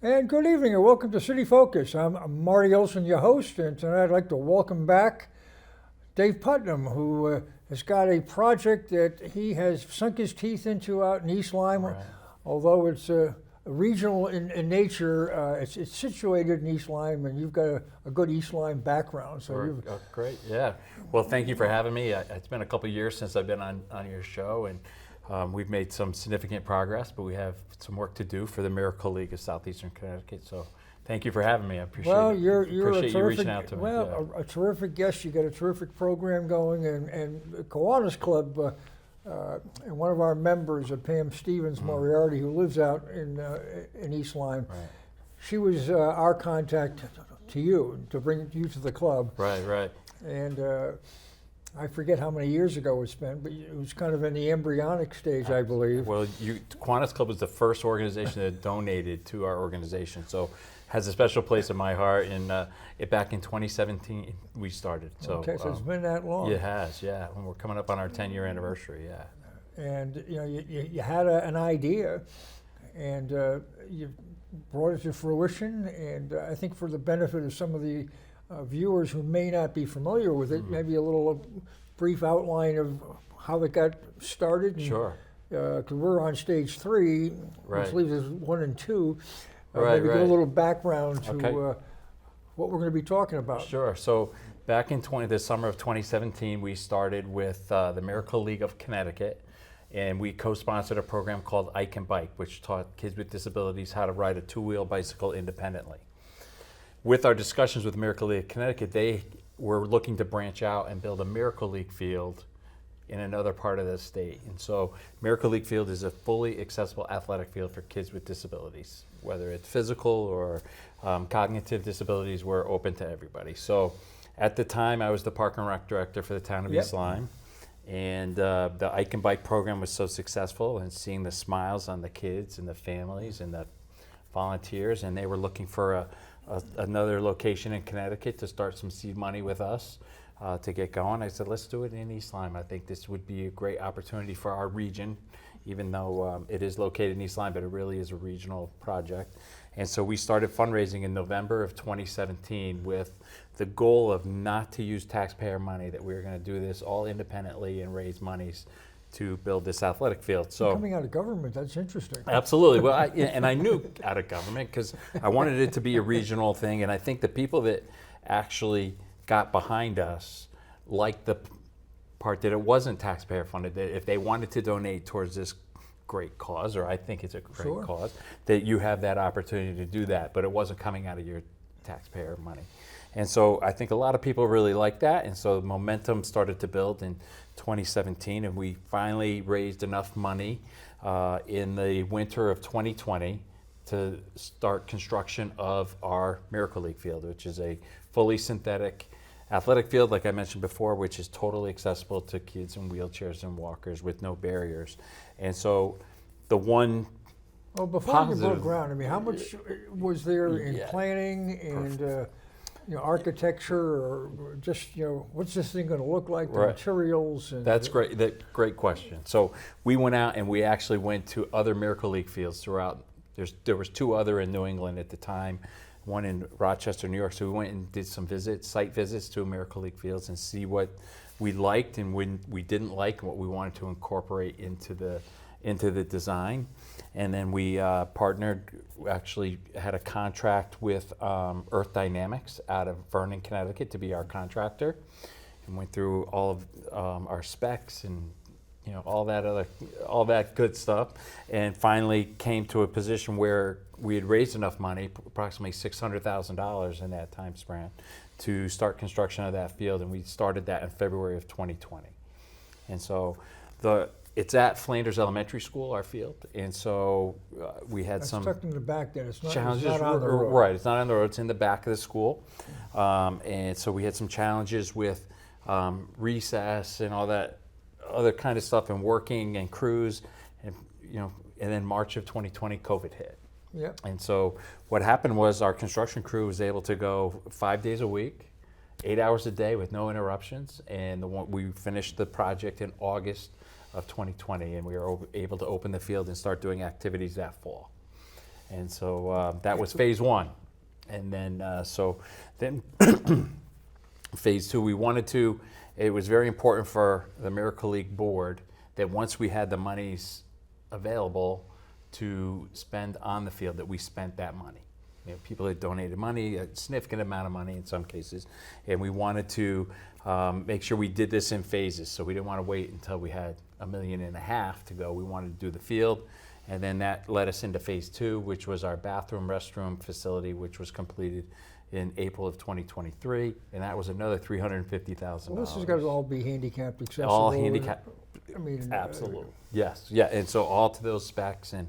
And good evening and welcome to City Focus. I'm Marty Olsen, your host, and tonight I'd like to welcome back Dave Putnam, who has got a project that he has sunk his teeth into out in East Lyme. Right. Although it's regional in nature, it's situated in East Lyme, and you've got a good East Lyme background. So great, yeah. Well, thank you for having me. It's been a couple of years since I've been on your show, and we've made some significant progress, but we have some work to do for the Miracle League of Southeastern Connecticut. So thank you for having me. I appreciate it. You're appreciate a terrific, you reaching out to me. Well, a terrific guest. You got a terrific program going, and the Kiwanis Club, and one of our members, Pam Stevens Moriarty, who lives out in East Lyme, right. She was our contact to you to bring you to the club. Right. And I forget how many years ago it's been, but it was kind of in the embryonic stage, I believe. Well, Kiwanis Club was the first organization that donated to our organization, so has a special place in my heart. And back in 2017, we started. So, okay, so it's been that long. It has, yeah. When we're coming up on our 10-year anniversary, yeah. And you had an idea, and you brought it to fruition. And I think for the benefit of some of the viewers who may not be familiar with it, maybe a little brief outline of how it got started. And, sure. Because we're on stage 3, right. which leaves us 1 and 2. Right. Maybe give a little background to what we're going to be talking about. Sure. So back in the summer of 2017, we started with the Miracle League of Connecticut, and we co-sponsored a program called I Can Bike, which taught kids with disabilities how to ride a 2-wheel bicycle independently. With our discussions with Miracle League of Connecticut, they were looking to branch out and build a Miracle League field in another part of the state. And so Miracle League Field is a fully accessible athletic field for kids with disabilities. Whether it's physical or cognitive disabilities, we're open to everybody. So at the time, I was the Park and Rec Director for the town of East Lyme. And the I Can Bike program was so successful, and seeing the smiles on the kids and the families and the volunteers, and they were looking for another location in Connecticut to start some seed money with us to get going. I said, let's do it in East Lyme. I think this would be a great opportunity for our region, even though it is located in East Lyme, but it really is a regional project. And so we started fundraising in November of 2017 with the goal of not to use taxpayer money, that we were going to do this all independently and raise monies to build this athletic field. So coming out of government, that's interesting. Absolutely. Well, I knew out of government because I wanted it to be a regional thing, and I think the people that actually got behind us liked the part that it wasn't taxpayer funded, that if they wanted to donate towards this great cause, or I think it's a great cause, that you have that opportunity to do that, but it wasn't coming out of your taxpayer money. And so I think a lot of people really liked that, and so momentum started to build in 2017, and we finally raised enough money in the winter of 2020 to start construction of our Miracle League field, which is a fully synthetic athletic field, like I mentioned before, which is totally accessible to kids in wheelchairs and walkers with no barriers. And so the one before you broke ground, I mean, how much was there in planning and architecture, or just, what's this thing going to look like, the materials? And that's great. Great question. So we went out and we actually went to other Miracle League fields throughout. There was 2 other in New England at the time, one in Rochester, New York. So we went and did some site visits to Miracle League fields and see what we liked and when we didn't like, and what we wanted to incorporate into the design. And then we partnered, actually had a contract with Earth Dynamics out of Vernon, Connecticut to be our contractor, and went through all of our specs and all that good stuff, and finally came to a position where we had raised enough money, approximately $600,000 in that time span, to start construction of that field, and we started that in February of 2020. And so it's at Flanders Elementary School, our field, and so we had That's some tucked in the back then. It's not, challenges. it's not on the road. Right, it's not on the road. It's in the back of the school, and so we had some challenges with recess and all that other kind of stuff, and working and crews, and and then March of 2020, COVID hit. Yep. And so what happened was our construction crew was able to go 5 days a week, 8 hours a day with no interruptions, and we finished the project in August of 2020, and we were able to open the field and start doing activities that fall. And so that was phase one. And then phase two, it was very important for the Miracle League board that once we had the monies available to spend on the field, that we spent that money. People had donated money, a significant amount of money in some cases, and we wanted to make sure we did this in phases. So we didn't want to wait until we had $1.5 million to go. We wanted to do the field, and then that led us into phase two, which was our restroom facility, which was completed in April of 2023, and that was another $350,000. Well, this has got to all be handicapped accessible. All handicapped. I mean, Absolutely. Yes. Yeah. And so all to those specs, and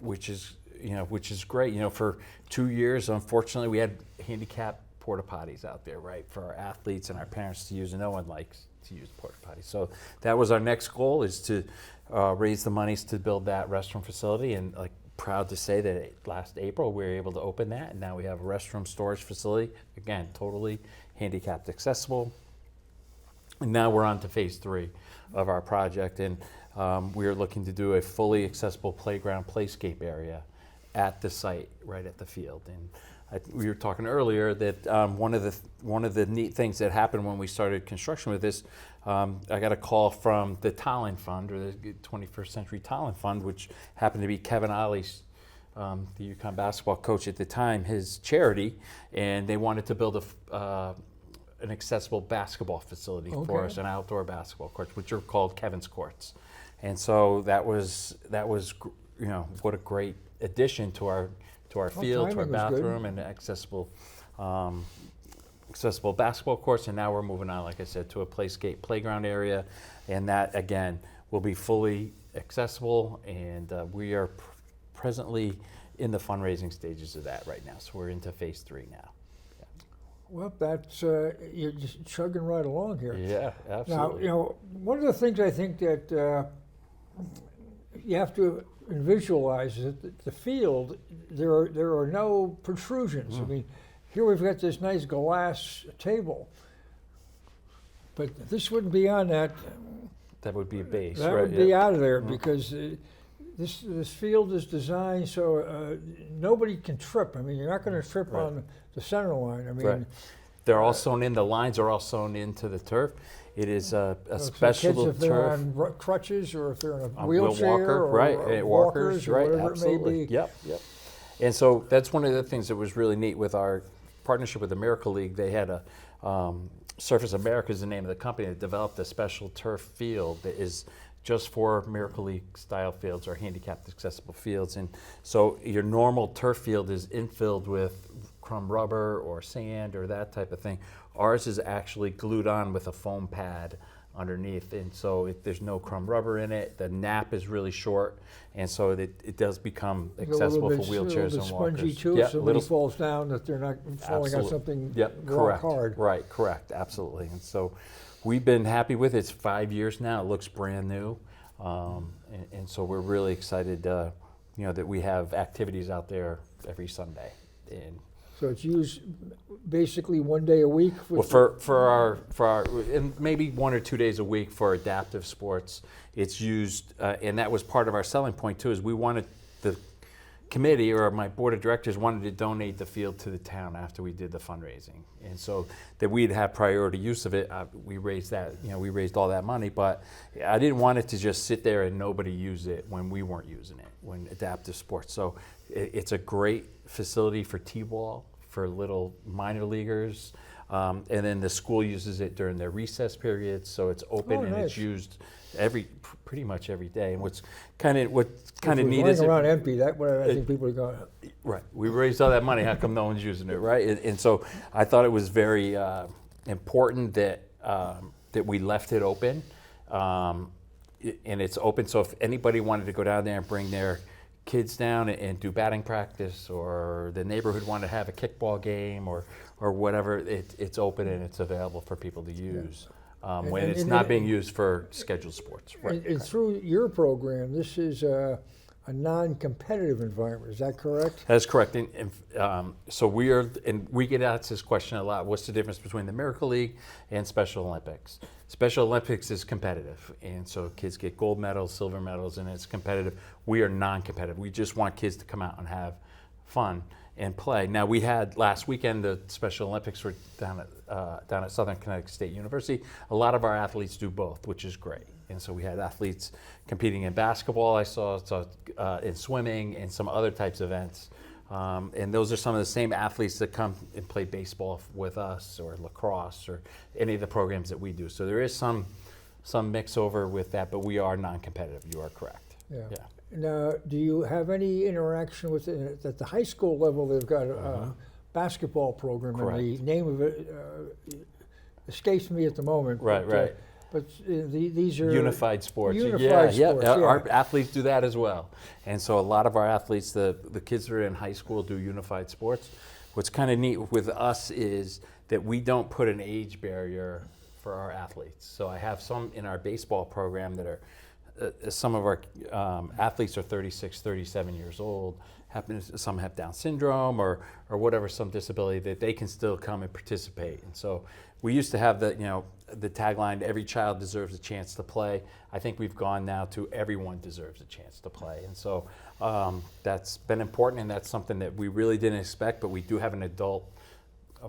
which is great. For 2 years, unfortunately, we had handicapped porta potties out there, right, for our athletes and our parents to use, and no one likes to use porta potties. So that was our next goal, is to raise the monies to build that restroom facility, and proud to say that last April we were able to open that, and now we have a restroom storage facility, again, totally handicapped accessible. And now we're on to phase three of our project, and we are looking to do a fully accessible playground playscape area at the site, right at the field. And we were talking earlier that one of the neat things that happened when we started construction with this, I got a call from the Talent Fund, or the 21st Century Talent Fund, which happened to be Kevin Ollie's, the UConn basketball coach at the time, his charity, and they wanted to build an accessible basketball facility for us, an outdoor basketball court, which are called Kevin's Courts. And so that was what a great addition to our field, to our bathroom, and accessible basketball courts. And now we're moving on, like I said, to a playscape playground area, and that again will be fully accessible. And we are presently in the fundraising stages of that right now. So we're into phase three now. Well, that's you're just chugging right along here. Yeah, absolutely. Now, one of the things I think that you have to visualize is that the field, there are no protrusions. I mean, here we've got this nice glass table, but this wouldn't be on that. That would be a base. That would be out of there, because this field is designed so nobody can trip. I mean, you're not going to trip on the center line. I mean, they're all sewn in. The lines are all sewn into the turf. It is a special kids, if they're turf. on crutches, or if they're in a wheelchair, or walkers, or whatever absolutely. it may be. Yep. And so that's one of the things that was really neat with our partnership with the Miracle League. They had a Surface America is the name of the company that developed a special turf field that is just for Miracle League style fields, or handicapped accessible fields. And so your normal turf field is infilled with crumb rubber or sand or that type of thing. Ours is actually glued on with a foam pad underneath, and so there's no crumb rubber in it. The nap is really short, and so it does become accessible for wheelchairs and walkers. Spongy too, if somebody falls down, that they're not falling on something rock hard. Right, correct, absolutely. And so we've been happy with it. It's 5 years now. It looks brand new, and so we're really excited, that we have activities out there every Sunday. And so it's used basically 1 day a week. Well, for our and maybe 1 or 2 days a week for adaptive sports. It's used, and that was part of our selling point too. Is we wanted the committee, or my board of directors wanted to donate the field to the town after we did the fundraising, and so that we'd have priority use of it. We raised that, we raised all that money, but I didn't want it to just sit there and nobody use it when we weren't using it, when adaptive sports. So it's a great facility for t-ball, for little minor leaguers, and then the school uses it during their recess periods. So it's open and it's used pretty much every day. And what's kind of neat is around empty. That way, I think people are going. Right. We raised all that money. How come no one's using it, right? And so I thought it was very important that we left it open, And it's open, so if anybody wanted to go down there and bring their kids down and do batting practice, or the neighborhood wanted to have a kickball game or whatever, it's open and it's available for people to use when it's not being used for scheduled sports. Right. And through your program, this is a non-competitive environment. Is that correct? That's correct. So we get asked this question a lot. What's the difference between the Miracle League and Special Olympics? Special Olympics is competitive, and so kids get gold medals, silver medals, and it's competitive. We are non-competitive. We just want kids to come out and have fun and play. Now, we had last weekend, the Special Olympics were down at Southern Connecticut State University. A lot of our athletes do both, which is great. And so we had athletes competing in basketball, I saw in swimming, and some other types of events. And those are some of the same athletes that come and play baseball with us, or lacrosse, or any of the programs that we do. So there is some mix over with that, but we are non-competitive. You are correct. Yeah. Now, do you have any interaction with it at the high school level? They've got a basketball program, Correct. and the name of it escapes me at the moment. Right, right. But these are unified sports. Unified sports, yeah. Our athletes do that as well. And so a lot of our athletes, the kids that are in high school, do unified sports. What's kind of neat with us is that we don't put an age barrier for our athletes. So I have some in our baseball program that are, some of our athletes are 36, 37 years old. Some have Down syndrome or whatever, some disability, that they can still come and participate. And so we used to have the tagline, every child deserves a chance to play. I think we've gone now to everyone deserves a chance to play. And so that's been important, and that's something that we really didn't expect, but we do have an adult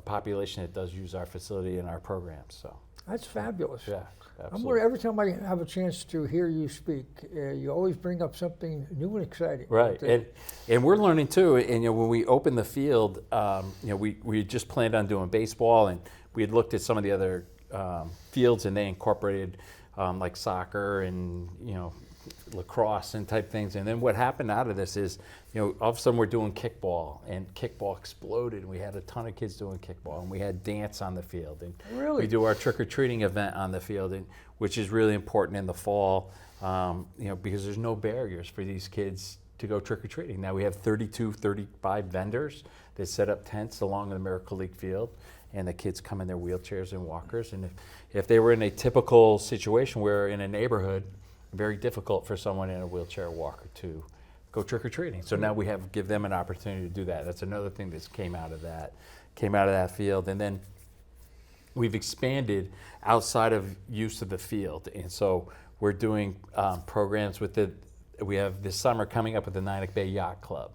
population that does use our facility and our programs. So that's fabulous. Yeah, absolutely. Every time I have a chance to hear you speak, you always bring up something new and exciting. Right, and we're learning too. And when we opened the field, we just planned on doing baseball, and we had looked at some of the other fields, and they incorporated like soccer and lacrosse and type things. And then what happened out of this is, all of a sudden we're doing kickball, and kickball exploded, and we had a ton of kids doing kickball, and we had dance on the field, and really? We do our trick-or-treating event on the field, and which is really important in the fall, because there's no barriers for these kids to go trick-or-treating. Now we have 35 vendors that set up tents along the Miracle League field, and the kids come in their wheelchairs and walkers. And if they were in a typical situation where in a neighborhood, very difficult for someone in a wheelchair or walker to go trick-or-treating. So now we give them an opportunity to do that. That's another thing that came out of that field. And then we've expanded outside of use of the field. And so we're doing programs with we have this summer coming up with the Nyack Bay Yacht Club.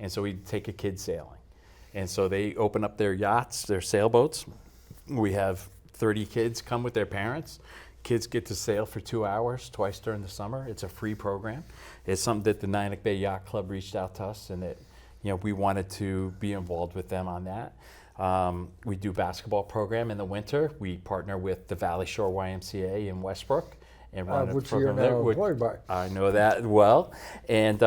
And so we take a kid sailing. And so they open up their yachts, their sailboats. We have 30 kids come with their parents. Kids get to sail for 2 hours twice during the summer. It's a free program. It's something that the Nyack Bay Yacht Club reached out to us, and that we wanted to be involved with them on that. We do basketball program in the winter. We partner with the Valley Shore YMCA in Westbrook and run a program there. Employed by. I know that well, and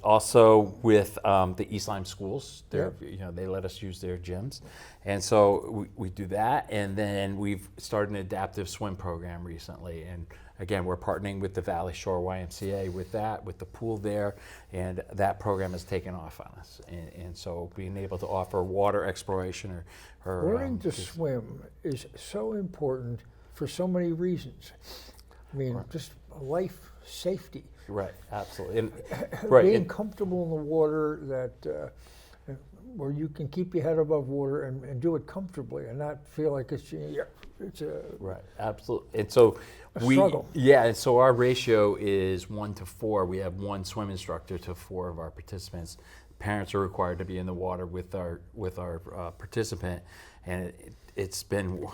also with the East Lyme schools. They let us use their gyms, and so we do that. And then we've started an adaptive swim program recently, and again, we're partnering with the Valley Shore YMCA with the pool there, and that program has taken off on us. And so being able to offer water exploration or learning to swim is so important for so many reasons. I mean, just life safety. Right, absolutely. And being comfortable in the water, that where you can keep your head above water and do it comfortably and not feel like it's a right, absolutely. And so struggle. And so our ratio is 1 to 4. We have 1 swim instructor to 4 of our participants. Parents are required to be in the water with our participant, and it's been.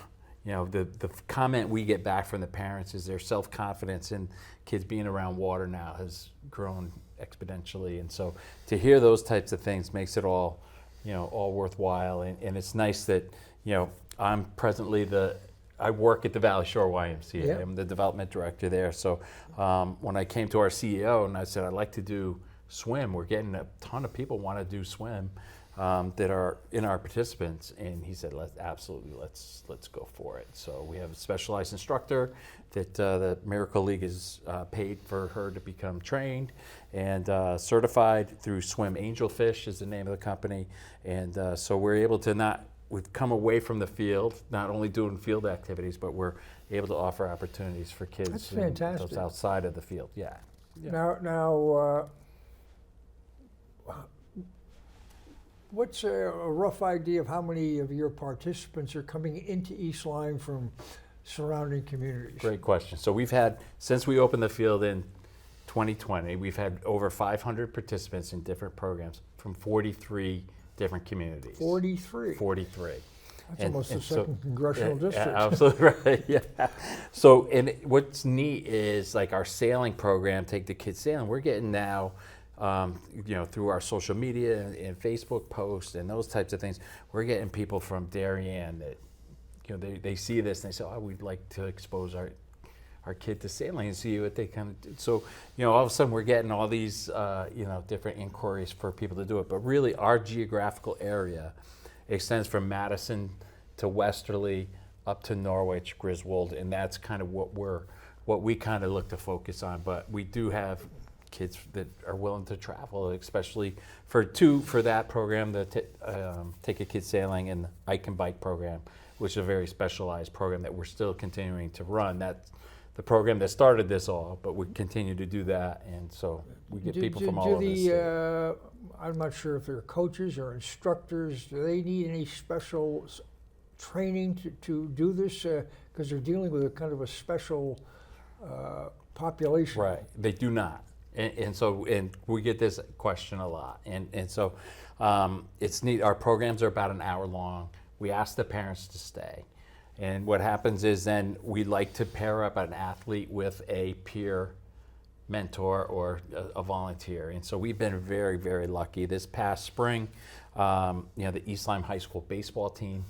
The comment we get back from the parents is their self-confidence in kids being around water now has grown exponentially. And so to hear those types of things makes it all worthwhile. And it's nice that, I'm presently I work at the Valley Shore YMCA. Yeah. I'm the development director there. So when I came to our CEO and I said, I'd like to do swim, we're getting a ton of people want to do swim. that are in our participants, and he said, let's go for it. So we have a specialized instructor that the Miracle League is paid for her to become trained and certified through Swim Angelfish is the name of the company, and so we're able to we've come away from the field, not only doing field activities, but we're able to offer opportunities for kids. That's fantastic. Those outside of the field. Yeah. Now, what's a rough idea of how many of your participants are coming into East Lyme from surrounding communities? Great question. So we've had, since we opened the field in 2020, we've had over 500 participants in different programs from 43 different communities. 43? 43. That's almost the second congressional district. Absolutely right, yeah. So, and what's neat is like our sailing program, Take the Kids Sailing, we're getting now, through our social media and Facebook posts and those types of things, we're getting people from Darien that, they see this and they say, oh, we'd like to expose our kid to sailing and see what they kind of do. So, all of a sudden we're getting all these, different inquiries for people to do it. But really our geographical area extends from Madison to Westerly up to Norwich, Griswold, and that's kind of what we kind of look to focus on. But we do have kids that are willing to travel, especially for that program, the Take a Kid Sailing and the Ike and Bike program, which is a very specialized program that we're still continuing to run. That's the program that started this all, but we continue to do that, and so we get people from all over the state. I'm not sure if they're coaches or instructors. Do they need any special training to do this? Because they're dealing with a kind of a special population. Right, they do not. And so we get this question a lot. And so it's neat. Our programs are about an hour long. We ask the parents to stay. And what happens is then we like to pair up an athlete with a peer mentor or a volunteer. And so we've been very, very lucky. This past spring, the East Lyme High School baseball team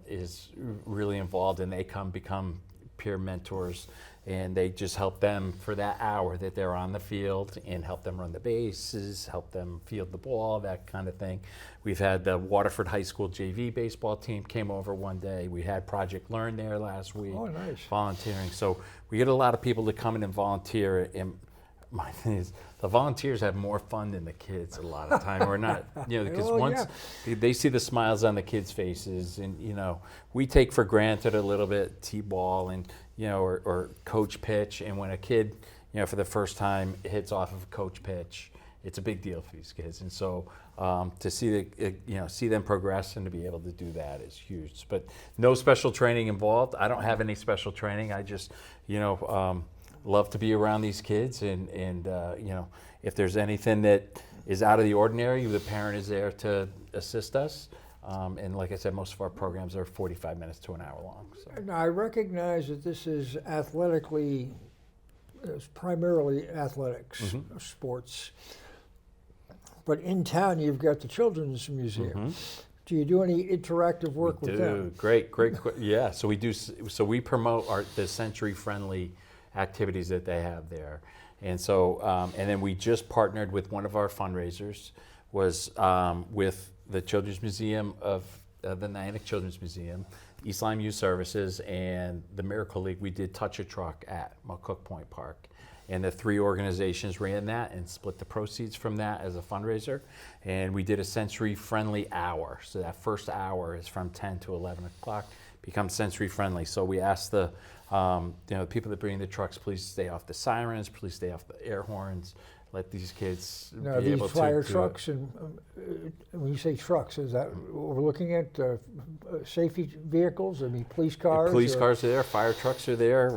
is really involved, and they become peer mentors, and they just help them for that hour that they're on the field and help them run the bases, help them field the ball, that kind of thing. We've had the Waterford High School JV baseball team came over one day. We had Project Learn there last week. Oh, nice. Volunteering. So we get a lot of people to come in and volunteer. And my thing is, the volunteers have more fun than the kids a lot of time. We're not, because they see the smiles on the kids' faces, and we take for granted a little bit T-ball and or coach pitch, and when a kid for the first time hits off of a coach pitch, it's a big deal for these kids. And so to see see them progress and to be able to do that is huge. But no special training involved. I don't have any special training. I just love to be around these kids, and if there's anything that is out of the ordinary, the parent is there to assist us. And like I said, most of our programs are 45 minutes to an hour long. So. Now, I recognize that this is it's primarily athletics, sports. But in town, you've got the Children's Museum. Do you do any interactive work with them? Great. Yeah, so we do. So we promote the sensory-friendly activities that they have there. And so, and then we just partnered with one of our fundraisers, was with the Children's Museum of the Nyack Children's Museum, East Lyme Youth Services, and the Miracle League. We did Touch a Truck at McCook Point Park. And the three organizations ran that and split the proceeds from that as a fundraiser. And we did a sensory-friendly hour. So that first hour is from 10 to 11 o'clock, becomes sensory-friendly. So we asked the people that bring the trucks, please stay off the sirens, please stay off the air horns, let these kids now, be able to... Now, these fire trucks, and when you say trucks, is that what we're looking at safety vehicles? I mean, police cars? Police cars are there, fire trucks are there.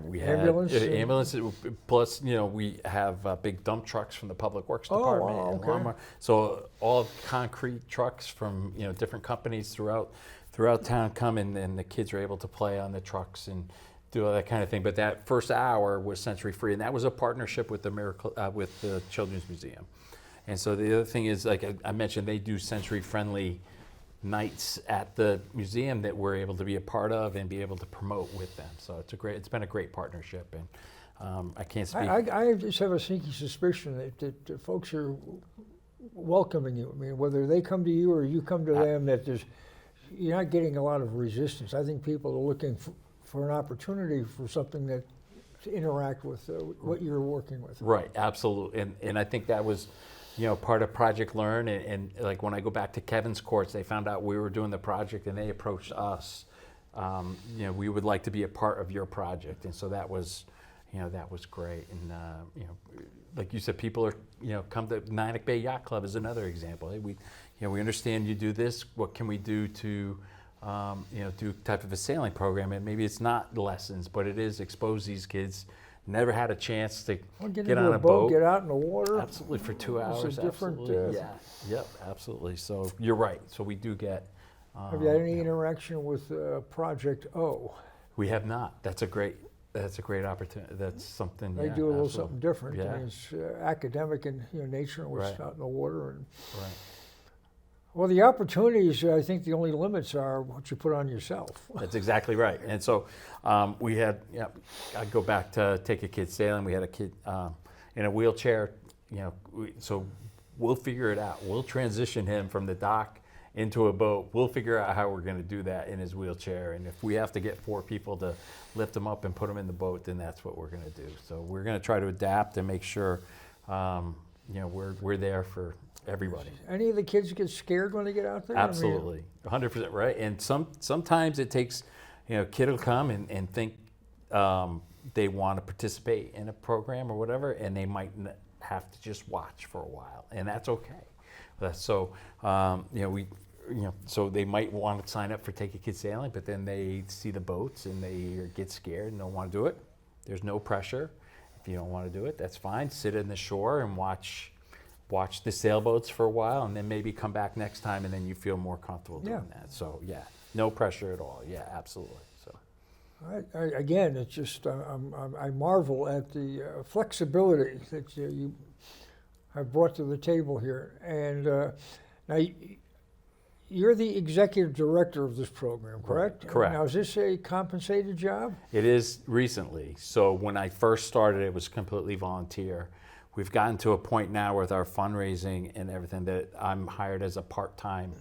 We have ambulances, plus we have big dump trucks from the Public Works Department. Oh, wow, okay. So all concrete trucks from different companies throughout town come in, and the kids are able to play on the trucks and do all that kind of thing. But that first hour was sensory free, and that was a partnership with with the Children's Museum. And so the other thing is, like I mentioned, they do sensory friendly nights at the museum that we're able to be a part of and be able to promote with them. So it's been a great partnership, and I can't speak. I just have a sneaky suspicion that folks are welcoming you? I mean, whether they come to you or you come to I- them, that you're not getting a lot of resistance. I think people are looking for an opportunity for something that to interact with what you're working with. Right, absolutely, and I think that was, part of Project Learn, and like when I go back to Kevin's course, they found out we were doing the project, and they approached us. We would like to be a part of your project, and so that was great, and like you said, people are come to Nyack Bay Yacht Club is another example. Hey, we understand you do this. What can we do to do type of a sailing program? And maybe it's not lessons, but it is expose these kids. Never had a chance to get on a boat, get out in the water. Absolutely, for 2 hours. It's a different. Absolutely. Yep, absolutely. So you're right. So we do get. Have you had any interaction with Project O? We have not. That's a great opportunity. That's something. They do a little something different. Yeah. I mean, it's academic in nature, and it's out in the water. And right. Well, the opportunities, I think the only limits are what you put on yourself. That's exactly right. And so we had, I go back to take a kid sailing. We had a kid in a wheelchair, so we'll figure it out. We'll transition him from the dock into a boat. We'll figure out how we're going to do that in his wheelchair. And if we have to get 4 people to lift him up and put him in the boat, then that's what we're going to do. So we're going to try to adapt and make sure, we're there for everybody. Any of the kids get scared when they get out there? Absolutely, 100% right. And sometimes it takes, kid will come and think they want to participate in a program or whatever, and they might have to just watch for a while, and that's okay. So so they might want to sign up for Take a Kid Sailing, but then they see the boats and they get scared and don't want to do it. There's no pressure. If you don't want to do it, that's fine. Sit in the shore and watch the sailboats for a while, and then maybe come back next time, and then you feel more comfortable doing that. So no pressure at all. Yeah, absolutely. So again, it's just I marvel at the flexibility that you have brought to the table here. And now you're the executive director of this program, correct? Correct. Now, is this a compensated job? It is recently. So when I first started, it was completely volunteer. We've gotten to a point now with our fundraising and everything that I'm hired as a part-time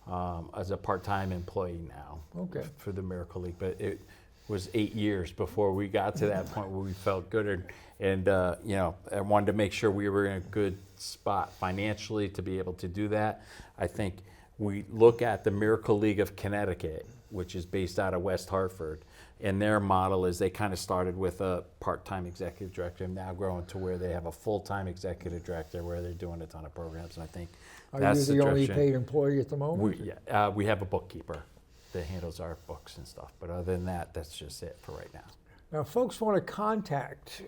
employee now. Okay. For the Miracle League, but it was 8 years before we got to that point where we felt good, and I wanted to make sure we were in a good spot financially to be able to do that. I think we look at the Miracle League of Connecticut, which is based out of West Hartford. And their model is they kind of started with a part-time executive director and now growing to where they have a full-time executive director where they're doing a ton of programs. And I think that's you the only direction. paid employee at the moment? We have a bookkeeper that handles our books and stuff. But other than that, that's just it for right now. Now, folks want to contact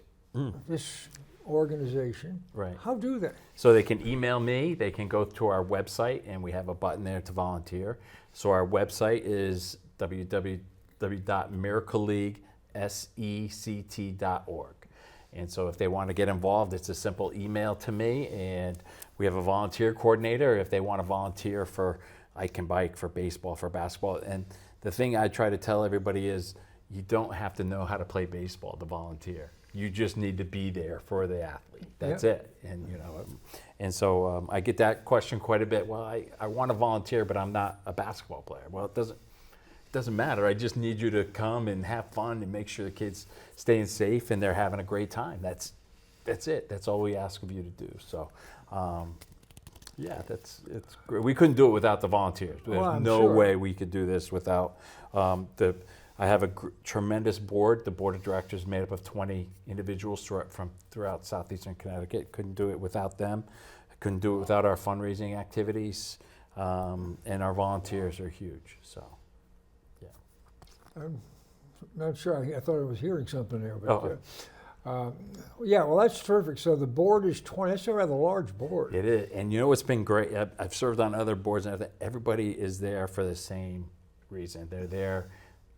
this organization. Right. How do they? So they can email me. They can go to our website, and we have a button there to volunteer. So our website is www.miracleleaguesect.org. And so if they want to get involved, it's a simple email to me, and we have a volunteer coordinator if they want to volunteer for I Can Bike, for baseball, for basketball. And the thing I try to tell everybody is you don't have to know how to play baseball to volunteer. You just need to be there for the athlete. That's it. And so I get that question quite a bit. Well, I want to volunteer, but I'm not a basketball player. Well, it doesn't matter. I just need you to come and have fun and make sure the kids staying safe and they're having a great time. That's it. That's all we ask of you to do. So, it's great. We couldn't do it without the volunteers. There's no way we could do this without I have a tremendous board. The board of directors is made up of 20 individuals throughout Southeastern Connecticut. Couldn't do it without them. Couldn't do it without our fundraising activities. And our volunteers are huge. So. I'm not sure. I thought I was hearing something there. But, well, that's terrific. So the board is 20. That's a rather large board. It is. And what's been great? I've served on other boards, and everybody is there for the same reason. They're there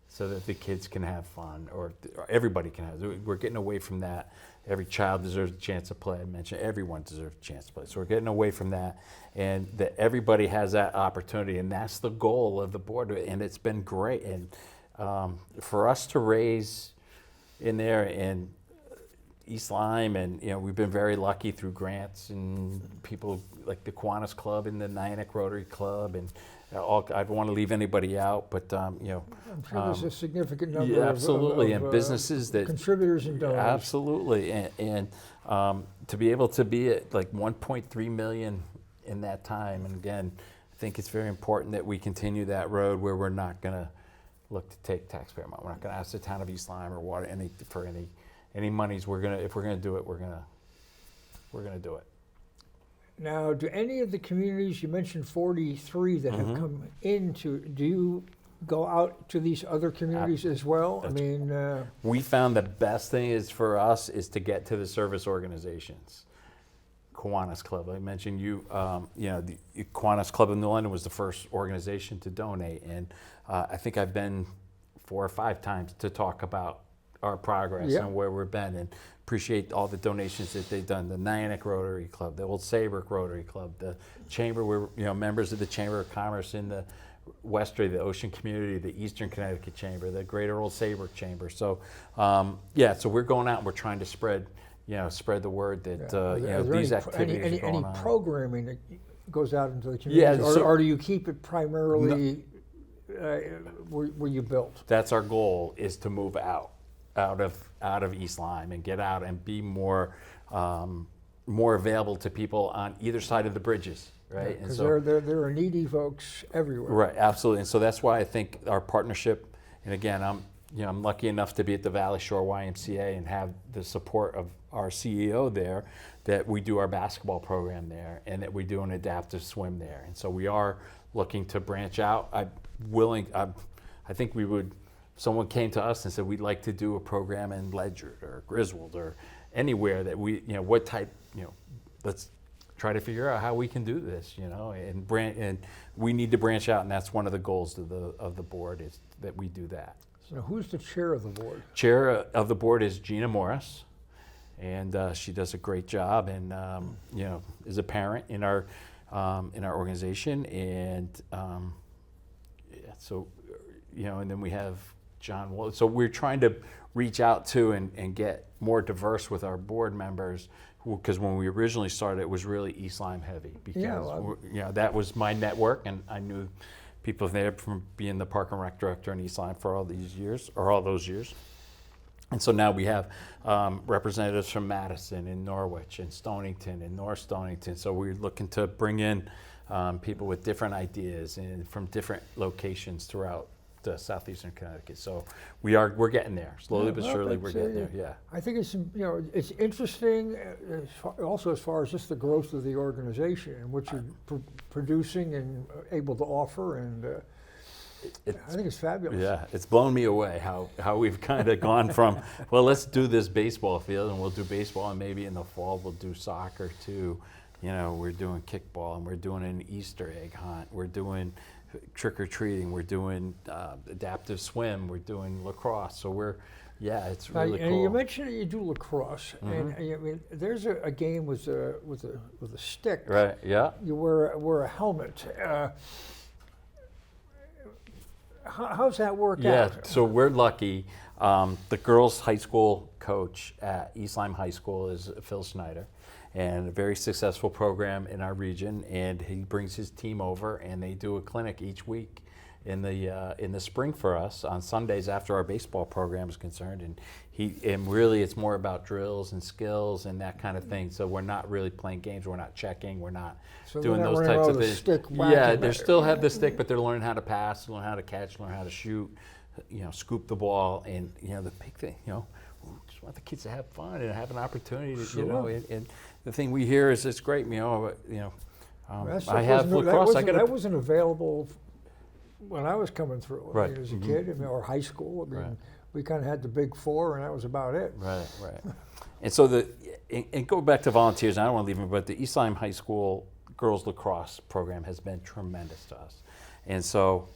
so that the kids can have fun, or everybody can have. We're getting away from that. Every child deserves a chance to play. I mentioned everyone deserves a chance to play. So we're getting away from that, and that everybody has that opportunity, and that's the goal of the board. And it's been great. And for us to raise in there, and East Lyme, and we've been very lucky through grants and people like the Kiwanis Club and the Nyack Rotary Club, and I don't want to leave anybody out, but I'm sure there's a significant number yeah, absolutely, of and businesses that contributors and donors. Absolutely, and to be able to be at like 1.3 million in that time, and again, I think it's very important that we continue that road where we're not going to look to take taxpayer money. We're not going to ask the town of East Lyme or water for any monies. If we're going to do it, we're going to do it. Now, do any of the communities, you mentioned 43 that have come into, do you go out to these other communities as well? I mean, we found the best thing is for us is to get to the service organizations. Kiwanis Club, I mentioned the Kiwanis Club in New London was the first organization to donate, and I think I've been 4 or 5 times to talk about our progress and where we've been, and appreciate all the donations that they've done. The Nyack Rotary Club, the Old Saybrook Rotary Club, the Chamber, we're members of the Chamber of Commerce in the Westray, the Ocean Community, the Eastern Connecticut Chamber, the Greater Old Saybrook Chamber. So so we're going out and we're trying to spread the word that these activities are going on. Any programming that goes out into the community, or do you keep it primarily where you built? That's our goal, is to move out of East Lyme and get out and be more available to people on either side of the bridges, right? Because there are needy folks everywhere. Right, absolutely, and so that's why I think our partnership. And again, I'm lucky enough to be at the Valley Shore YMCA and have the support of our CEO there, that we do our basketball program there and that we do an adaptive swim there. And so we are looking to branch out. I think we would, if someone came to us and said, we'd like to do a program in Ledyard or Griswold or anywhere that what type, let's try to figure out how we can do this, and we need to branch out, and that's one of the goals of the board, is that we do that. So who's the chair of the board? Chair of the board is Gina Morris, and she does a great job, and is a parent in our organization, and and then we have John Wool. So we're trying to reach out to and get more diverse with our board members, because when we originally started, it was really East Lyme heavy, because that was my network, and I knew people there from being the Park and Rec director in East Lyme for all those years. And so now we have representatives from Madison and Norwich and Stonington and North Stonington. So we're looking to bring in people with different ideas and from different locations throughout Southeastern Connecticut. So we're getting there slowly but surely. We're getting there. Yeah. I think it's it's interesting, also as far as just the growth of the organization and what you're producing and able to offer, and I think it's fabulous. Yeah, it's blown me away how we've kind of gone from, well, let's do this baseball field and we'll do baseball, and maybe in the fall we'll do soccer too. We're doing kickball, and we're doing an Easter egg hunt. We're doing trick-or-treating, we're doing adaptive swim, we're doing lacrosse. So it's really cool. And you mentioned that you do lacrosse, and I mean, there's a game with a stick. Right. Yeah. You wear a helmet. How's that work out? Yeah. So we're lucky. The girls' high school coach at East Lyme High School is Phil Schneider, and a very successful program in our region, and he brings his team over, and they do a clinic each week in the spring for us on Sundays after our baseball program is concerned, and really it's more about drills and skills and that kind of thing. So we're not really playing games, we're not checking, we're not doing those types of things. They still have the stick, but they're learning how to pass, learn how to catch, learn how to shoot, scoop the ball, and the big thing, just want the kids to have fun and have an opportunity to, and the thing we hear is it's great, I have lacrosse. That wasn't available when I was coming through. Right. I mean, as a kid, or high school. I mean, we kind of had the big four, and that was about it. Right. And so and go back to volunteers. I don't want to leave them, but the East Lyme High School girls lacrosse program has been tremendous to us, and so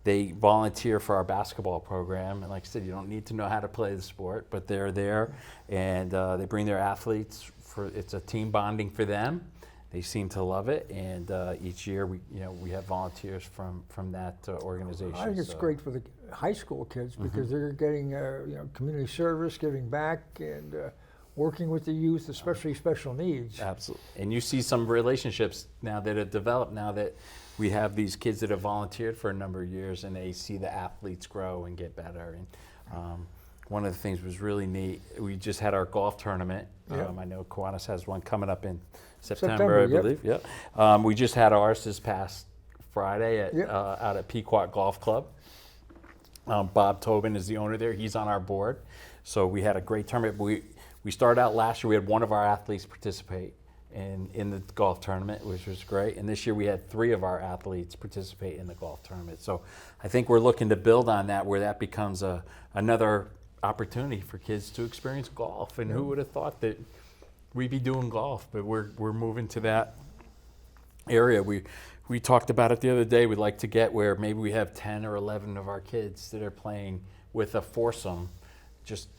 they volunteer for our basketball program. And like I said, you don't need to know how to play the sport, but they're there, and they bring their athletes. It's a team bonding for them. They seem to love it, and each year we have volunteers from that organization. I think it's great for the high school kids because they're getting community service, giving back, and working with the youth, especially special needs. Absolutely. And you see some relationships now that have developed now that we have these kids that have volunteered for a number of years, and they see the athletes grow and get better. And one of the things was really neat. We just had our golf tournament. Yeah. I know Kiwanis has one coming up in September, I yep. believe. Yep. We just had ours this past Friday Yep. out at Pequot Golf Club. Bob Tobin is the owner there. He's on our board. So we had a great tournament. We started out last year, we had one of our athletes participate in the golf tournament, which was great. And this year we had 3 of our athletes participate in the golf tournament. So I think we're looking to build on that, where that becomes another opportunity for kids to experience golf. And who would have thought that we'd be doing golf? But we're moving to that area. We talked about it the other day. We'd like to get where maybe we have 10 or 11 of our kids that are playing with a foursome, just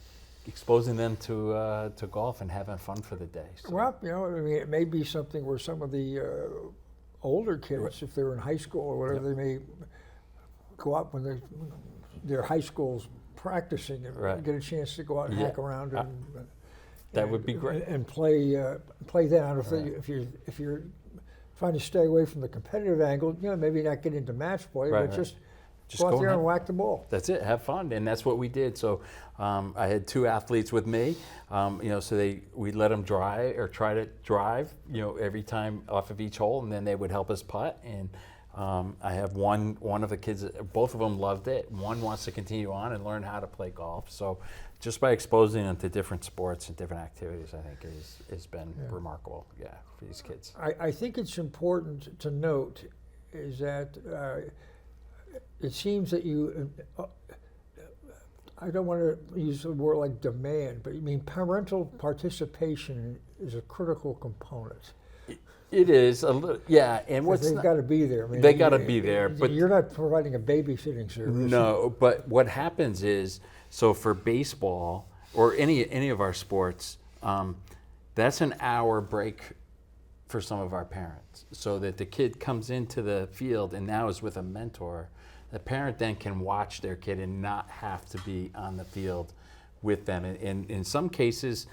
exposing them to golf and having fun for the day. So. Well, I mean, it may be something where some of the older kids, if they're in high school or whatever, they may go out when their high school's practicing and get a chance to go out and hack around that would be great. And play that. If you're trying to stay away from the competitive angle, maybe not get into match play, but just go out there and whack the ball. That's it. Have fun, and that's what we did. So I had 2 athletes with me. So we let them drive or try to drive, every time off of each hole, and then they would help us putt. And I have one of the kids. Both of them loved it. One wants to continue on and learn how to play golf. So just by exposing them to different sports and different activities, I think has been remarkable. Yeah, for these kids. I think it's important to note is that. It seems that you, I don't want to use a word like demand, but parental participation is a critical component. It is a little, yeah. And they've got to be there. They got to be there, but you're not providing a babysitting service. No, but what happens is, so for baseball or any of our sports, that's an hour break for some of our parents, so that the kid comes into the field and now is with a mentor. The parent then can watch their kid and not have to be on the field with them. And in some cases,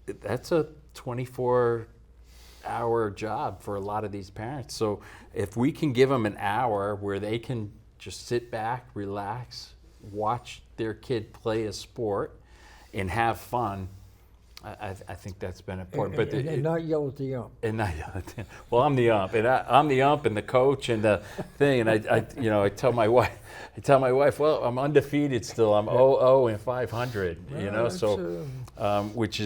that's a 24-hour job for a lot of these parents. So if we can give them an hour where they can just sit back, relax, watch their kid play a sport, and have fun, I think that's been important. And not yell at the ump. And not yell at the ump. Well, I'm the ump, and I'm the ump and the coach and the thing. And I tell my wife, well, I'm undefeated still. I'm 0-0 and 500. Which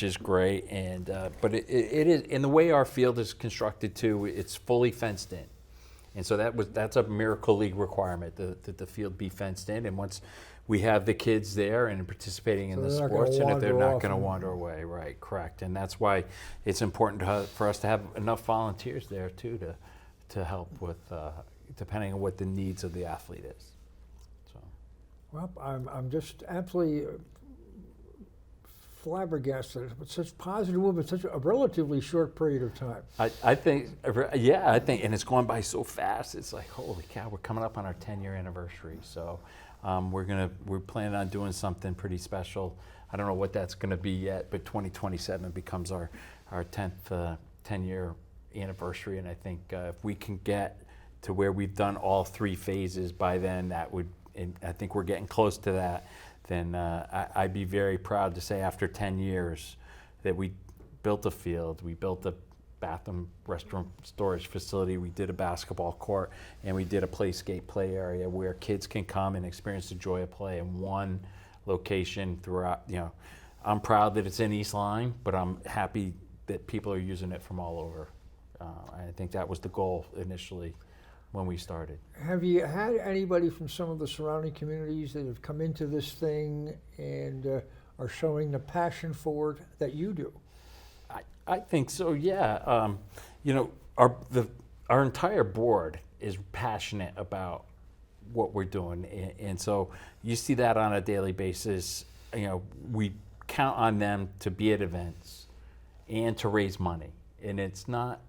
is great. And but it is, in the way our field is constructed too, it's fully fenced in. And so that's a Miracle League requirement, that the field be fenced in. And once we have the kids there and participating in the sports, and if they're not going to wander away, right, correct. And that's why it's important for us to have enough volunteers there too to help with, depending on what the needs of the athlete is. So. Well, I'm just absolutely flabbergasted with such positive movement, such a relatively short period of time. I think, and it's gone by so fast. It's like, holy cow, we're coming up on our 10-year anniversary. So we're planning on doing something pretty special. I don't know what that's going to be yet, but 2027 becomes our 10th 10-year anniversary. And I think if we can get to where we've done all 3 phases by then, and I think we're getting close to that, then I'd be very proud to say after 10 years that we built a field, we built a bathroom, restroom, storage facility, we did a basketball court, and we did a playscape play area where kids can come and experience the joy of play in one location throughout. I'm proud that it's in East Lyme, but I'm happy that people are using it from all over. I think that was the goal initially when we started. Have you had anybody from some of the surrounding communities that have come into this thing and are showing the passion for it that you do? I think so, yeah. Our entire board is passionate about what we're doing, and so you see that on a daily basis. We count on them to be at events and to raise money, and it's not,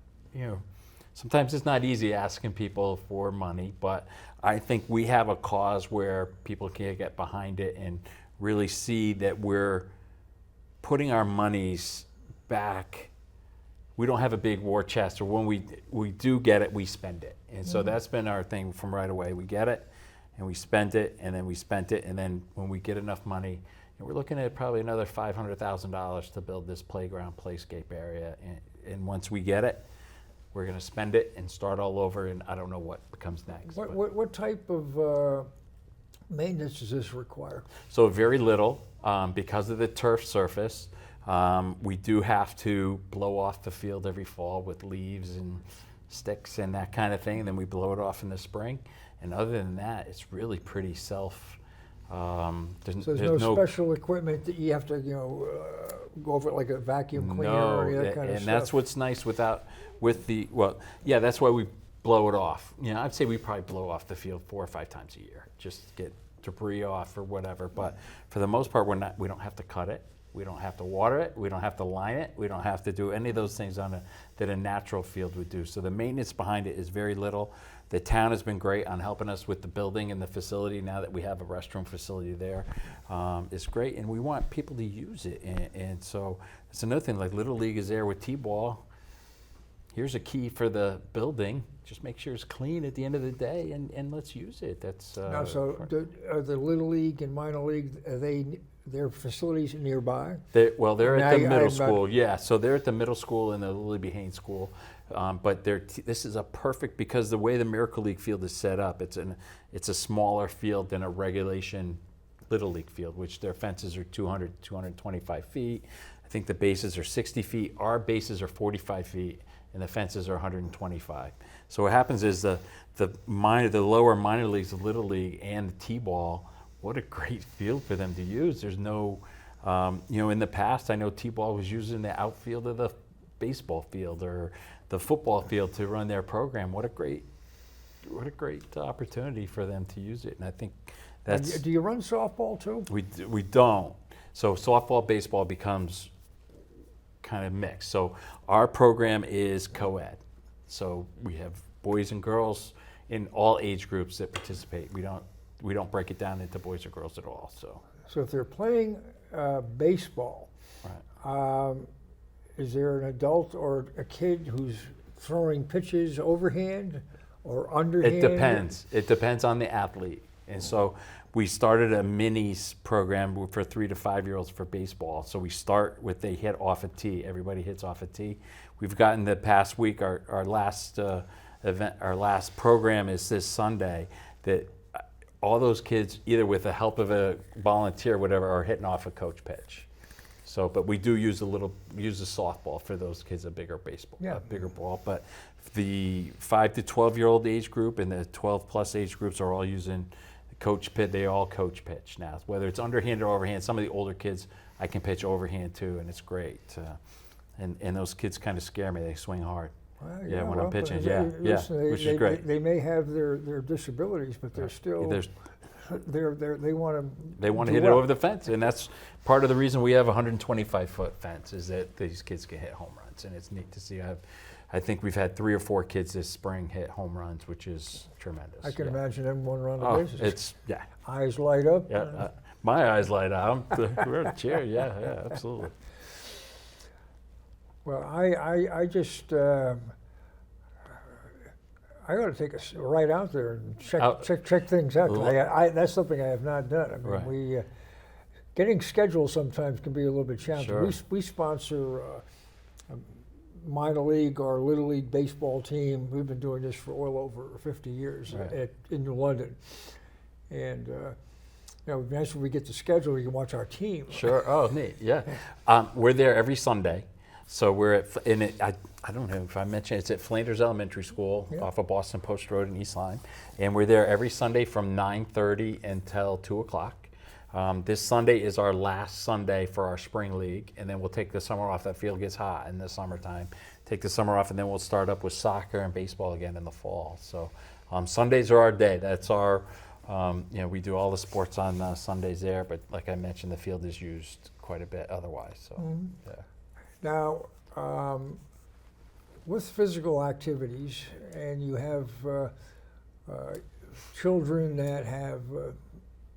sometimes it's not easy asking people for money, but I think we have a cause where people can get behind it and really see that we're putting our monies back. We don't have a big war chest, or when we do get it, we spend it. And so that's been our thing from right away. We get it, and we spend it, and then we spent it, and then when we get enough money, we're looking at probably another $500,000 to build this playground, playscape area. And once we get it, we're going to spend it and start all over, and I don't know what comes next. What type of maintenance does this require? So very little, because of the turf surface. We do have to blow off the field every fall with leaves and sticks and that kind of thing, and then we blow it off in the spring. And other than that, it's really pretty self. There's no special equipment that you have to, go over it like a vacuum cleaner or any of that kind of stuff. And that's what's nice that's why we blow it off. I'd say we probably blow off the field 4 or 5 times a year, just to get debris off or whatever. But for the most part, we don't have to cut it. We don't have to water it. We don't have to line it. We don't have to do any of those things that a natural field would do. So the maintenance behind it is very little. The town has been great on helping us with the building and the facility. Now that we have a restroom facility there, it's great, and we want people to use it. And so it's another thing. Like Little League is there with T-ball. Here's a key for the building. Just make sure it's clean at the end of the day, and let's use it. That's now. So are the Little League and minor league, their facilities nearby? They're at the middle school. Yeah, so they're at the middle school and the Lily B. Haynes School. But this is a perfect, because the way the Miracle League field is set up, it's a smaller field than a regulation Little League field, which their fences are 200, 225 feet. I think the bases are 60 feet. Our bases are 45 feet, and the fences are 125. So what happens is the lower minor leagues, the Little League and the T-ball, what a great field for them to use. There's no, in the past, I know T-ball was used in the outfield of the baseball field or the football field to run their program. What a great opportunity for them to use it. And I think that's. Do you run softball too? We don't. So softball, baseball becomes kind of mixed. So our program is co-ed. So we have boys and girls in all age groups that participate. We don't break it down into boys or girls at all. So if they're playing baseball, right. Is there an adult or a kid who's throwing pitches overhand or underhand? It depends on the athlete. And so we started a minis program for 3 to 5-year-olds for baseball. So we start with they hit off a tee. Everybody hits off a tee. We've gotten the past week, our last event, our last program is this Sunday, that all those kids, either with the help of a volunteer or whatever, are hitting off a coach pitch. So, but we do use a softball for those kids, a bigger baseball, a bigger ball. But the 5 to 12-year-old age group and the 12+ age groups are all using coach pitch. They all coach pitch now, whether it's underhand or overhand. Some of the older kids, I can pitch overhand too, and it's great. And those kids kind of scare me. They swing hard. Well, when I'm pitching, which is great. They may have their disabilities, but they're still. They want to hit it over the fence, and that's part of the reason we have a 125-foot fence, is that these kids can hit home runs, and it's neat to see. I think we've had 3 or 4 kids this spring hit home runs, which is tremendous. I can imagine them one around the bases. Eyes light up. Yeah, my eyes light up. We're in a chair. Yeah, absolutely. Well, I just. I got to take us right out there and check things out. That's something I have not done. I mean, right. Getting schedules sometimes can be a little bit challenging. Sure. We sponsor a minor league or little league baseball team. We've been doing this for well over 50 years in London, and nice when we get the schedule, we can watch our team. Sure. Oh, neat. Yeah, we're there every Sunday. So we're I don't know if I mentioned, it's at Flanders Elementary School off of Boston Post Road in East Lyme. And we're there every Sunday from 9:30 until 2 o'clock. This Sunday is our last Sunday for our spring league, and then we'll take the summer off. That field gets hot in the summertime. Take the summer off, and then we'll start up with soccer and baseball again in the fall. So Sundays are our day. That's our, we do all the sports on Sundays there, but like I mentioned, the field is used quite a bit otherwise. So, Now, with physical activities, and you have children that have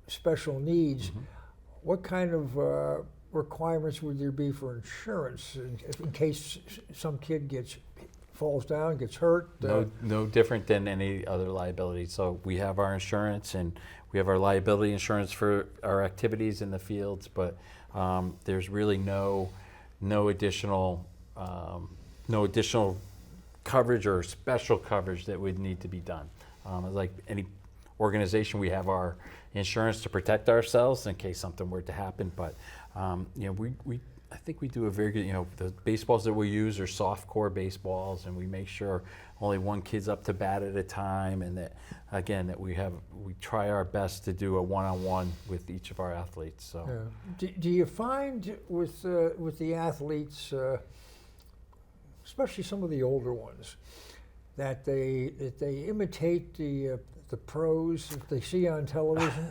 special needs, what kind of requirements would there be for insurance in case some kid falls down, gets hurt? No different than any other liability. So we have our insurance, and we have our liability insurance for our activities in the fields, but there's really no additional coverage or special coverage that would need to be done. Like any organization, we have our insurance to protect ourselves in case something were to happen. But I think we do a very good. The baseballs that we use are soft core baseballs, and we make sure only one kid's up to bat at a time, and that we try our best to do a one-on-one with each of our athletes. So, do you find with the athletes, especially some of the older ones, that they imitate the pros that they see on television?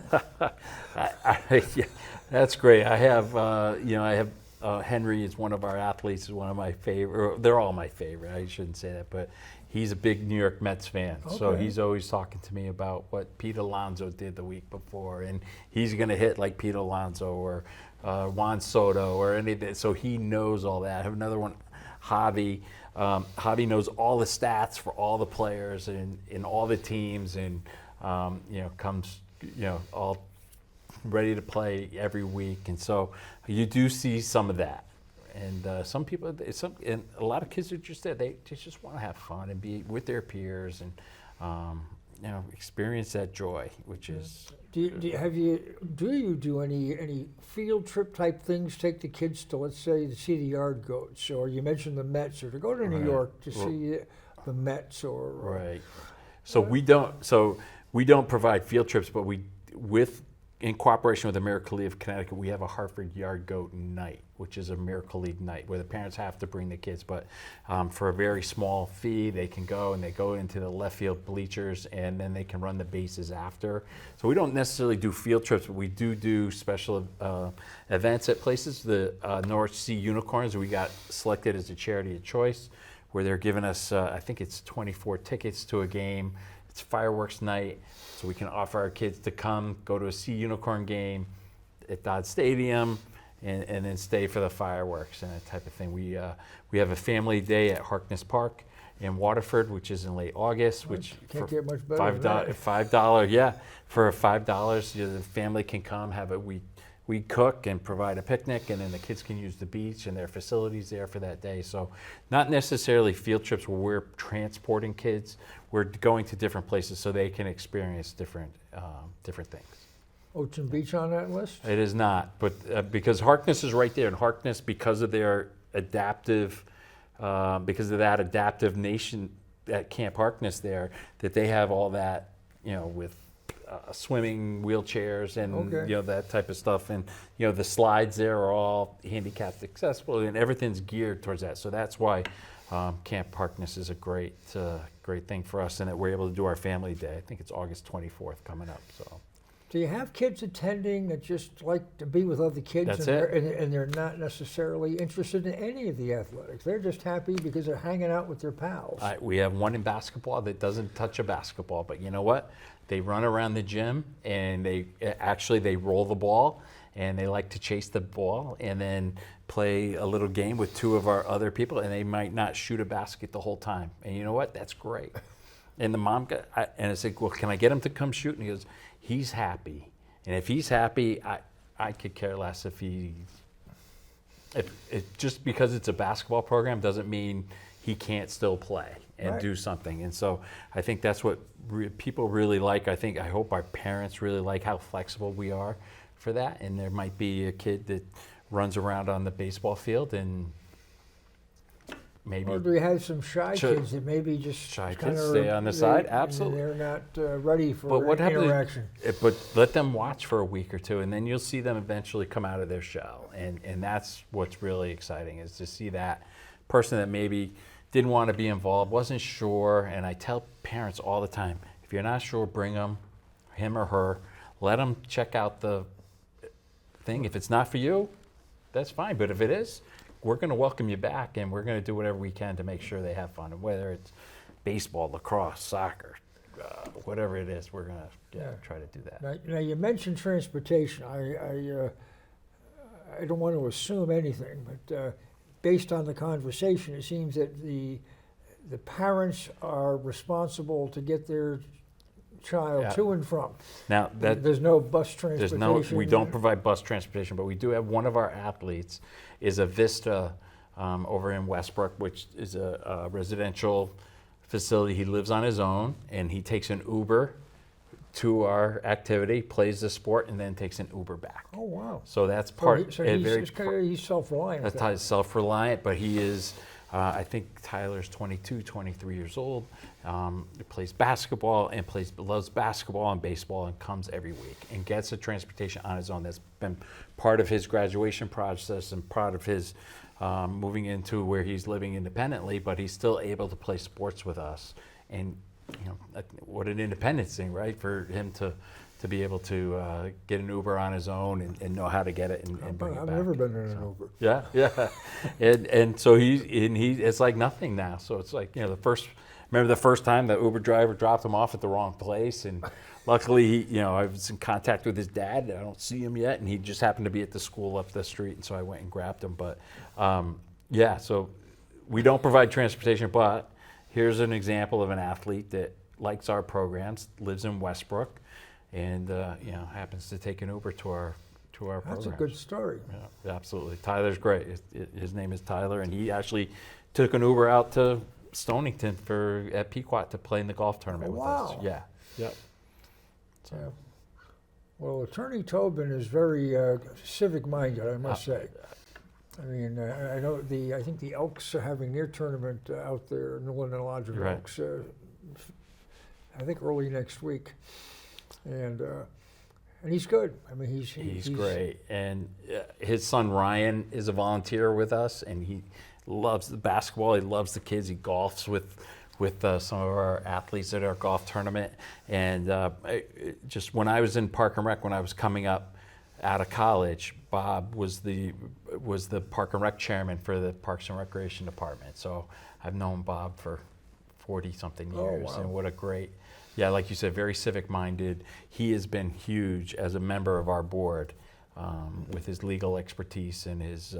Yeah, that's great. I have Henry is one of our athletes, is one of my favorite. They're all my favorite. I shouldn't say that, but he's a big New York Mets fan. Okay. So he's always talking to me about what Pete Alonso did the week before, and he's going to hit like Pete Alonso or Juan Soto or anything. So he knows all that. I have another one, Javi. Javi knows all the stats for all the players in all the teams, and comes all ready to play every week. And so you do see some of that. And some people, and a lot of kids are just there. They just want to have fun and be with their peers and experience that joy, which is. Do you do any field trip type things? Take the kids to, let's say, to see the Yard Goats, or you mentioned the Mets, or to go to New York to see the Mets, or right. So we don't provide field trips, but in cooperation with the Miracle League of Connecticut, we have a Hartford Yard Goat night, which is a Miracle League night where the parents have to bring the kids, but for a very small fee, they can go and they go into the left field bleachers, and then they can run the bases after. So we don't necessarily do field trips, but we do special events at places. The Norwich Sea Unicorns, we got selected as a charity of choice, where they're giving us, I think it's 24 tickets to a game. It's fireworks night, so we can offer our kids to come, go to a Sea Unicorn game at Dodd Stadium, and then stay for the fireworks and that type of thing. We have a family day at Harkness Park in Waterford, which is in late August. Which can't get much better than that. $5, yeah, for $5, the family can come have we cook and provide a picnic, and then the kids can use the beach and their facilities there for that day. So not necessarily field trips where we're transporting kids. We're going to different places so they can experience different things. Ocean Beach on that list? It is not, but because Harkness is right there, and Harkness, because of their adaptive, because of that adaptive nation at Camp Harkness there, that they have all that, with swimming wheelchairs and that type of stuff, and the slides there are all handicapped accessible, and everything's geared towards that. So that's why Camp Harkness is a great thing for us, and that we're able to do our family day. I think it's August 24th coming up. So. Do you have kids attending that just like to be with other kids? That's and they're not necessarily interested in any of the athletics? They're just happy because they're hanging out with their pals. We have one in basketball that doesn't touch a basketball, but you know what? They run around the gym, and they roll the ball, and they like to chase the ball and then play a little game with two of our other people, and they might not shoot a basket the whole time. And you know what? That's great. And the mom and I said, well, can I get him to come shoot? And he goes, he's happy. And if he's happy, I could care less if just because it's a basketball program doesn't mean he can't still play and do something. And so I think that's what people really like. I hope our parents really like how flexible we are for that. And there might be a kid that runs around on the baseball field, and maybe. Or do we have some shy kids that maybe just shy kids stay on the side? Absolutely. They're not ready for interaction. But let them watch for a week or two, and then you'll see them eventually come out of their shell. And that's what's really exciting, is to see that person that maybe didn't want to be involved, wasn't sure. And I tell parents all the time, if you're not sure, bring him or her. Let them check out the thing. If it's not for you, that's fine. But if it is, we're going to welcome you back, and we're going to do whatever we can to make sure they have fun. And whether it's baseball, lacrosse, soccer, whatever it is, we're going to try to do that. Now you mentioned transportation. I don't want to assume anything, but based on the conversation, it seems that the parents are responsible to get their child to and from. Now, there's no bus transportation. We don't provide bus transportation, but we do have one of our athletes is a Vista over in Westbrook, which is a residential facility. He lives on his own, and he takes an Uber to our activity, plays the sport, and then takes an Uber back. Oh, wow. So that's part. He's self-reliant. That's self-reliant, but he is. I think Tyler's 22, 23 years old. He plays basketball and loves basketball and baseball and comes every week and gets the transportation on his own. That's been part of his graduation process and part of his moving into where he's living independently, but he's still able to play sports with us. And what an independence thing, right? For him to be able to get an Uber on his own and know how to get it and bring it back. I've never been in an Uber. Yeah. and so it's like nothing now. So it's like, remember the first time the Uber driver dropped him off at the wrong place, and luckily, I was in contact with his dad. I don't see him yet, and he just happened to be at the school up the street, and so I went and grabbed him. But so we don't provide transportation, but here's an example of an athlete that likes our programs, lives in Westbrook, and happens to take an Uber to our programs. That's a good story. Yeah, absolutely. Tyler's great. His name is Tyler, and he actually took an Uber out to Stonington at Pequot to play in the golf tournament with us. Yeah. Yep. So. Yeah. Well, Attorney Tobin is very civic-minded, I must say. I mean, I know I think the Elks are having their tournament out there, New London Logical Elks, I think early next week. And he's good. I mean, he's great. And his son Ryan is a volunteer with us, and he loves the basketball. He loves the kids. He golfs with some of our athletes at our golf tournament. And just when I was in Park and Rec, when I was coming up out of college, Bob was the Park and Rec chairman for the Parks and Recreation Department. So I've known Bob for 40-something years. Oh, wow. And what a great, like you said, very civic-minded. He has been huge as a member of our board with his legal expertise and his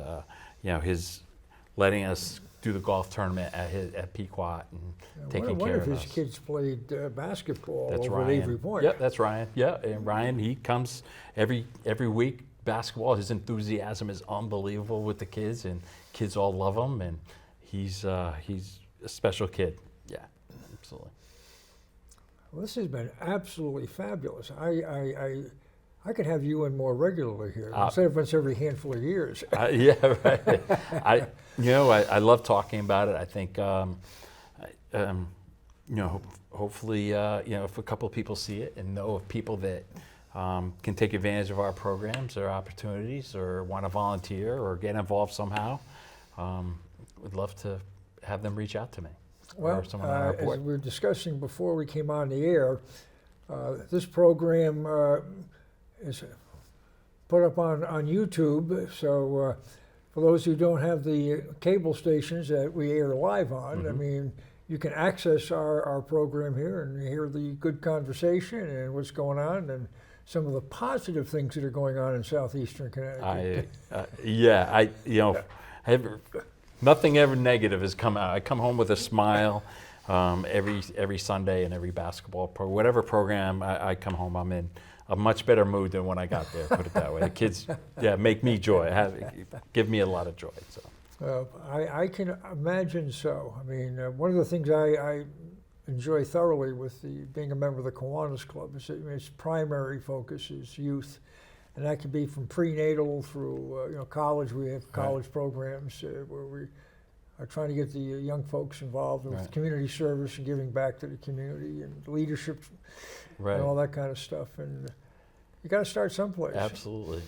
letting us do the golf tournament at Pequot and taking care of us. One of his kids played basketball over Ryan. at Avery Point. Yep, that's Ryan. Yeah, and Ryan, he comes every week. Basketball, his enthusiasm is unbelievable with the kids, and kids all love him, and he's a special kid. Yeah, absolutely. Well, this has been absolutely fabulous. I could have you in more regularly here instead of once every handful of years. Yeah, right. I love talking about it. I think, hopefully, if a couple of people see it and know of people that can take advantage of our programs or opportunities or want to volunteer or get involved somehow, would love to have them reach out to me. Well, as we were discussing before we came on the air, this program is put up on YouTube. So for those who don't have the cable stations that we air live on, I mean, you can access our program here and hear the good conversation and what's going on and some of the positive things that are going on in Southeastern Connecticut. Nothing ever negative has come out. I come home with a smile every Sunday and every basketball whatever program I come home, I'm in a much better mood than when I got there. Put it that way. The kids, make me joy. Give me a lot of joy. So I can imagine so. I mean, one of the things I enjoy thoroughly with being a member of the Kiwanis Club is that its primary focus is youth. And that can be from prenatal through college. We have college programs where we are trying to get the young folks involved with community service and giving back to the community and leadership and all that kind of stuff. And you got to start someplace. Absolutely.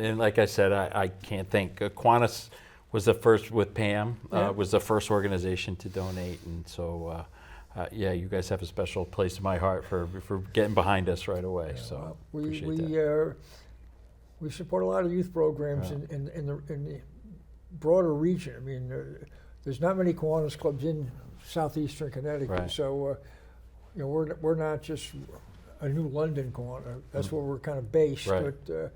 And like I said, I can't thank Kiwanis was the first with Pam was the first organization to donate, and so. You guys have a special place in my heart for getting behind us right away. So appreciate that. We support a lot of youth programs in the broader region. I mean, there's not many Kiwanis clubs in Southeastern Connecticut, so we're not just a New London Kiwanis. That's where we're kind of based, but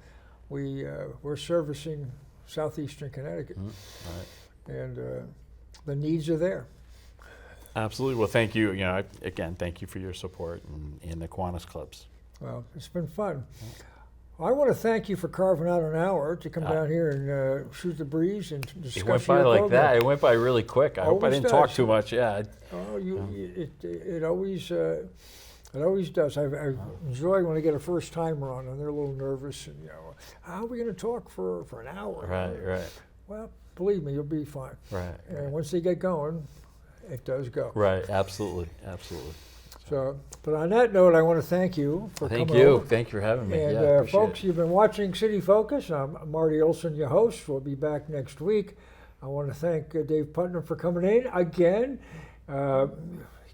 we're servicing Southeastern Connecticut. Right. And the needs are there. Absolutely. Well, thank you. Again, thank you for your support in the Kiwanis clubs. Well, it's been fun. I want to thank you for carving out an hour to come down here and shoot the breeze and discuss It went by your like program. that. It went by really quick. I hope I Always didn't talk does. too much. Yeah. Oh, it always does. I enjoy when I get a first timer on and they're a little nervous and how are we going to talk for an hour? Right. Well, believe me, you'll be fine. Right. And once they get going, it does go. Right. Absolutely. So, but on that note, I want to thank you for Thank coming you. over. Thank you for having me. And Yeah, appreciate folks, it. you've been watching City Focus. I'm Marty Olsen, your host. We'll be back next week. I want to thank Dave Putnam for coming in again.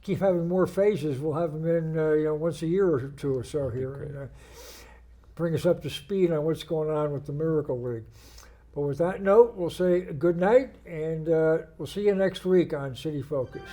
Keep having more phases. We'll have him in once a year or two or so here, and bring us up to speed on what's going on with the Miracle League. But with that note, we'll say good night, and we'll see you next week on City Focus.